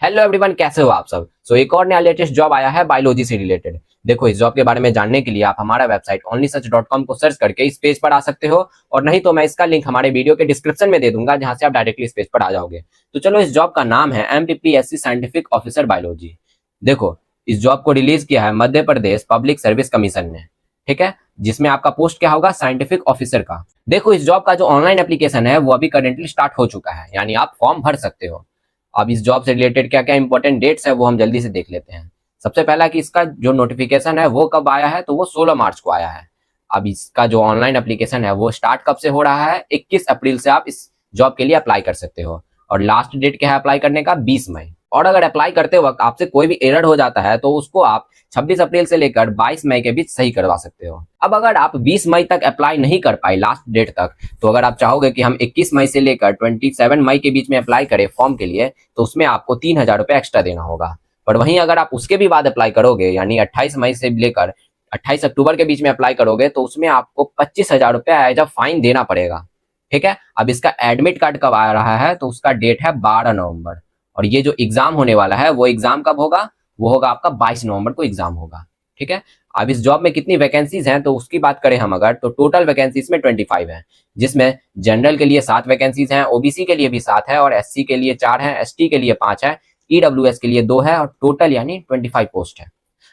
Hello everyone, कैसे हो आप सब। एक और नया लेटेस्ट जॉब आया है बायोलॉजी से रिलेटेड। देखो, इस जॉब के बारे में जानने के लिए आप हमारा वेबसाइट onlysearch.com को सर्च करके इस पेज पर आ सकते हो, और नहीं तो मैं इसका लिंक हमारे वीडियो के डिस्क्रिप्शन में दे दूंगा, जहां से आप डायरेक्टली इस पेज पर आ जाओगे। तो चलो, इस जॉब का नाम है MPPSC साइंटिफिक ऑफिसर बायोलॉजी। देखो, इस जॉब को रिलीज किया है Madhya Pradesh public service commission ने, ठीक है, जिसमें आपका पोस्ट क्या होगा, साइंटिफिक ऑफिसर का। देखो, इस जॉब का जो ऑनलाइन एप्लीकेशन है वो अभी करेंटली स्टार्ट हो चुका है, यानी आप फॉर्म भर सकते हो। अब इस जॉब से रिलेटेड क्या क्या इंपॉर्टेंट डेट्स है वो हम जल्दी से देख लेते हैं। सबसे पहला कि इसका जो नोटिफिकेशन है वो कब आया है, तो वो 16 मार्च को आया है। अब इसका जो ऑनलाइन एप्लीकेशन है वो स्टार्ट कब से हो रहा है, 21 अप्रैल से आप इस जॉब के लिए अप्लाई कर सकते हो। और लास्ट डेट क्या है अप्लाई करने का, 20 मई। और अगर अप्लाई करते वक्त आपसे कोई भी एरर हो जाता है तो उसको आप 26 अप्रैल से लेकर 22 मई के बीच सही करवा सकते हो। अब अगर आप 20 मई तक अप्लाई नहीं कर पाए लास्ट डेट तक, तो अगर आप चाहोगे कि हम 21 मई से लेकर 27 मई के बीच में अप्लाई करें फॉर्म के लिए, तो उसमें आपको 3,000 रुपये एक्स्ट्रा देना होगा। पर वहीं अगर आप उसके भी बाद अप्लाई करोगे, यानी 28 मई से लेकर 28 अक्टूबर के बीच में अप्लाई करोगे, तो उसमें आपको 25,000 रुपये एज अ फाइन देना पड़ेगा। ठीक है। अब इसका एडमिट कार्ड कब आ रहा है, तो उसका डेट है 12 नवंबर। और ये जो एग्जाम होने वाला है वो एग्जाम कब होगा, वो होगा आपका 22 नवंबर को एग्जाम होगा। ठीक है। अब इस जॉब में कितनी वैकेंसीज हैं, तो उसकी बात करें हम अगर, तो टोटल वैकेंसीज में 25 है, जिसमें जनरल के लिए 7 वैकेंसीज हैं, ओबीसी के लिए भी 7 है, और एससी के लिए 4 है, एसटी के लिए 5 है, ईडब्ल्यूएस के लिए 2 है, और टोटल यानी 25 पोस्ट है।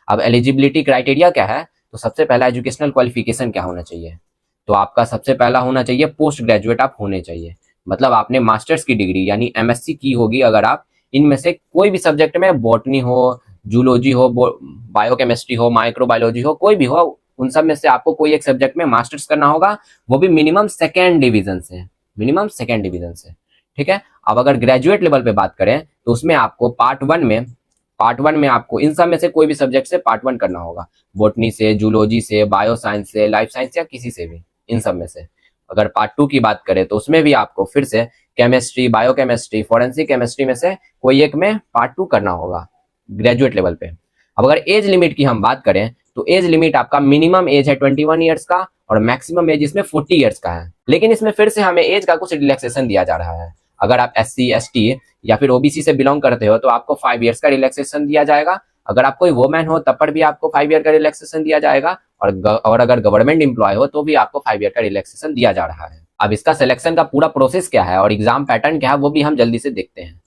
अब एलिजिबिलिटी क्राइटेरिया क्या है, तो सबसे पहला एजुकेशनल क्वालिफिकेशन क्या होना चाहिए, तो आपका सबसे पहला होना चाहिए पोस्ट ग्रेजुएट आप होने चाहिए। मतलब आपने मास्टर्स की डिग्री यानी एमएससी की होगी अगर आप इनमें से कोई भी सब्जेक्ट में, बॉटनी हो, जूलॉजी हो, बायोकेमिस्ट्री हो, माइक्रोबायोलॉजी हो, कोई भी हो, उन सब में से आपको कोई एक सब्जेक्ट में मास्टर्स करना होगा, वो भी मिनिमम सेकेंड डिवीजन से, मिनिमम सेकेंड डिवीजन से। ठीक है। अब अगर ग्रेजुएट लेवल पे बात करें तो उसमें आपको पार्ट वन में आपको इन सब में से कोई भी सब्जेक्ट से पार्ट 1 करना होगा, बॉटनी से, जूलॉजी से, बायो साइंस से, लाइफ साइंस या किसी से भी, इन सब में से। अगर पार्ट 2 की बात करें तो उसमें भी आपको फिर से केमिस्ट्री, बायोकेमिस्ट्री, फॉरेंसिक केमिस्ट्री में से कोई एक में पार्ट 2 करना होगा ग्रेजुएट लेवल पे। अब अगर एज लिमिट की हम बात करें तो एज लिमिट आपका मिनिमम एज है 21 ईयर्स का, और मैक्सिमम एज इसमें 40 ईयर्स का है। लेकिन इसमें फिर से हमें एज का कुछ रिलैक्सेशन दिया जा रहा है। अगर आप SC ST या फिर OBC से बिलोंग करते हो तो आपको 5 ईयर्स का रिलैक्सेशन दिया जाएगा। अगर आप कोई वोमैन हो तब पर भी आपको 5 ईयर का रिलैक्सेशन दिया जाएगा, और अगर गवर्नमेंट एम्प्लॉय हो तो भी आपको 5 ईयर का रिलैक्सेशन दिया जा रहा है। अब इसका सिलेक्शन का पूरा प्रोसेस क्या है और एग्जाम पैटर्न क्या है वो भी हम जल्दी से देखते हैं।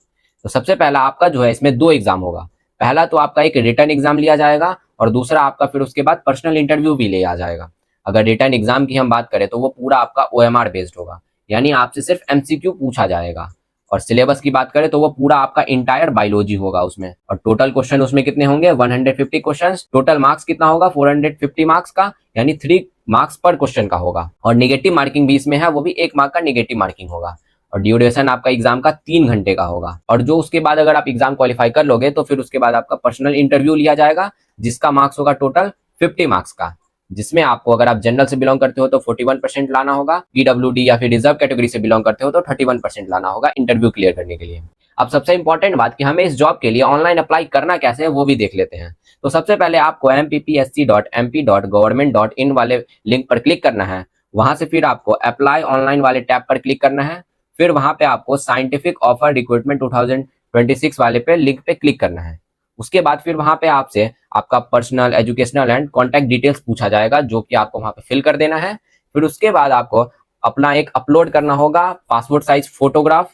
तो सबसे पहला आपका जो है इसमें 2 एग्जाम होगा। पहला तो आपका एक रिटर्न एग्जाम लिया जाएगा, और दूसरा आपका फिर उसके बाद पर्सनल इंटरव्यू भी लिया जाएगा। अगर रिटर्न एग्जाम की हम बात करें तो वो पूरा आपका OMR बेस्ड होगा, यानी आपसे सिर्फ MCQ पूछा जाएगा। और सिलेबस की बात करें तो वो पूरा आपका इंटायर बायोलॉजी होगा उसमें, और टोटल क्वेश्चन उसमें कितने होंगे, 150 क्वेश्चंस। टोटल मार्क्स कितना होगा, 450 मार्क्स का, यानी 3 मार्क्स पर क्वेश्चन का होगा। और निगेटिव मार्किंग भी इसमें है, वो भी 1 मार्क का निगेटिव मार्किंग होगा। और ड्यूरेशन आपका एग्जाम का 3 घंटे का होगा। और जो उसके बाद अगर आप एग्जाम क्वालिफाई कर लोगे तो फिर उसके बाद आपका पर्सनल इंटरव्यू लिया जाएगा, जिसका मार्क्स होगा टोटल 50 मार्क्स का, जिसमें आपको अगर आप जनरल से बिलोंग करते हो तो 41% लाना होगा, PWD या फिर रिजर्व कैटेगरी से बिलोंग करते हो तो 31% लाना होगा इंटरव्यू क्लियर करने के लिए। अब सबसे इंपॉर्टेंट बात कि हमें इस जॉब के लिए ऑनलाइन अप्लाई करना कैसे है वो भी देख लेते हैं। तो सबसे पहले आपको mppsc.mp.government.in वाले लिंक पर क्लिक करना है। वहां से फिर आपको अप्लाई ऑनलाइन वाले टैब पर क्लिक करना है। फिर वहां पे आपको साइंटिफिक ऑफर रिक्रूटमेंट 2026 वाले पे लिंक पे क्लिक करना है। उसके बाद फिर वहां पे आपसे आपका personal, educational and contact details पूछा जाएगा, जो कि आपको वहां पे फिल कर देना है। फिर उसके बाद आपको अपना एक अपलोड करना होगा पासपोर्ट साइज फोटोग्राफ,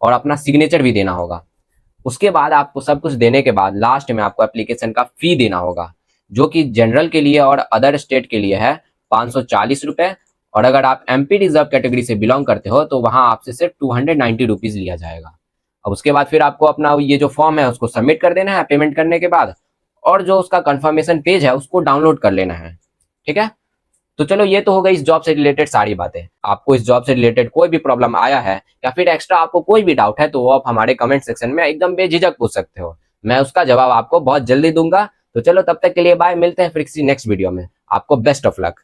और अपना सिग्नेचर भी देना होगा। उसके बाद आपको सब कुछ देने के बाद लास्ट में आपको एप्लीकेशन का फी देना होगा, जो कि जनरल के लिए और अदर स्टेट के लिए है 540 रुपए। और अगर आप MP रिजर्व कैटेगरी से बिलोंग करते हो तो वहां आपसे सिर्फ 290 रुपीज लिया जाएगा। अब उसके बाद फिर आपको अपना ये जो फॉर्म है उसको सबमिट कर देना है पेमेंट करने के बाद, और जो उसका कंफर्मेशन पेज है उसको डाउनलोड कर लेना है। ठीक है। तो चलो, ये तो हो गई इस जॉब से रिलेटेड सारी बातें। आपको इस जॉब से रिलेटेड कोई भी प्रॉब्लम आया है या फिर एक्स्ट्रा आपको कोई भी डाउट है तो वो आप हमारे कमेंट सेक्शन में एकदम बेझिझक पूछ सकते हो, मैं उसका जवाब आपको बहुत जल्दी दूंगा। तो चलो, तब तक के लिए बाय, मिलते हैं फिर किसी नेक्स्ट वीडियो में। आपको बेस्ट ऑफ लक।